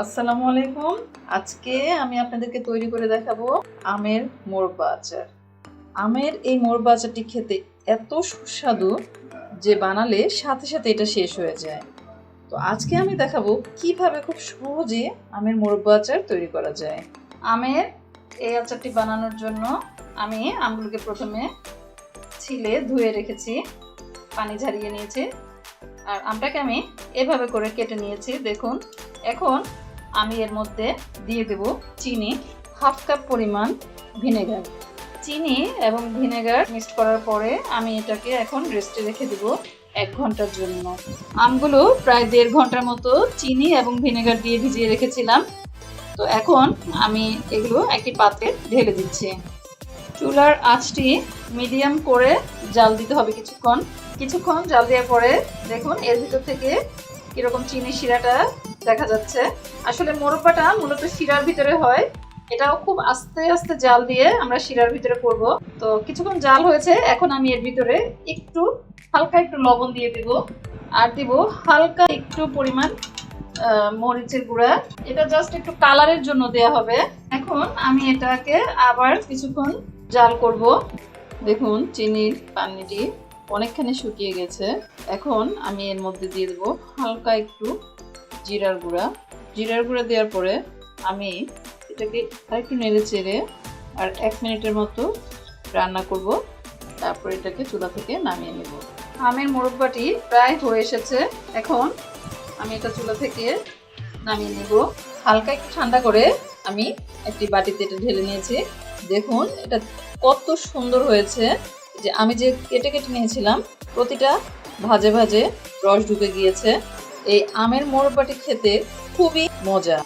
আসসালামু আলাইকুম। আজকে আমি আপনাদেরকে তৈরি করে দেখাবো আমের মোরব্বা আচার। আমের এই মোরব্বা আচারটি খেতে এত সুস্বাদু যে বানালে সাথে সাথে এটা শেষ হয়ে যায়। তো আজকে আমি দেখাবো কিভাবে খুব সহজে আমের মোরব্বা আচার তৈরি করা যায়। আমের এই আচারটি বানানোর জন্য আমি আমগুলোকে প্রথমে ছিলে ধুয়ে রেখেছি, পানি ঝরিয়ে নিয়েছি। আর আমটাকে আমি এভাবে করে কেটে নিয়েছি, দেখুন। এখন আমি এর মধ্যে দিয়ে দেব চিনি, হাফ কাপ পরিমাণ ভিনেগার। চিনি এবং ভিনেগার মিক্সড করার পরে আমি এটাকে এখন রেস্টে রেখে দেব 1 ঘন্টার জন্য। আমগুলো প্রায় 1.5 ঘন্টার মতো চিনি এবং ভিনেগার দিয়ে ভিজিয়ে রেখেছিলাম। তো এখন আমি এগুলো একটি পাত্রে ঢেলে দিচ্ছি। চুলার আঁচটি মিডিয়াম করে জাল দিতে হবে কিছুক্ষণ জাল দেওয়ার পরে দেখুন এর ভিতর থেকে কিরকম চিনি শিরাটা দেখা যাচ্ছে। আসলে মোরব্বাটা মূলত শিরার ভিতরে হয়, এটাও খুব আস্তে আস্তে জাল দিয়ে আমরা শিরার ভিতরে করব। তো কিছুক্ষণ জাল হয়েছে, এখন আমি এর ভিতরে হালকা একটু লবণ দিয়ে দেব, আর দিব হালকা একটু পরিমাণ মরিচের গুঁড়া। এটা জাস্ট একটু কালারের জন্য দেয়া হবে। এখন আমি এটাকে আবার কিছুক্ষণ জাল করব। দেখুন চিনির পানিটি অনেকখানি শুকিয়ে গেছে। এখন আমি এর মধ্যে দিয়ে দেবো হালকা একটু জিরার গুঁড়া দেওয়ার পরে আমি এটাকে আরেকটু নেড়ে চেড়ে আর 1 মিনিটের মতো রান্না করব। তারপর এটাকে চুলা থেকে নামিয়ে নেব। আমের মোরব্বাটি প্রায় হয়ে এসেছে। এখন আমি এটা চুলা থেকে নামিয়ে নেব। হালকা একটু ঠান্ডা করে আমি একটি বাটিতে এটা ঢেলে নিয়েছি। দেখুন এটা কত সুন্দর হয়েছে। যে আমি যে কেটে নিয়েছিলাম প্রতিটা ভাজে ভাজে রস ঢুকে গিয়েছে। এই আমের মোরব্বাটি খেতে খুবই মজা।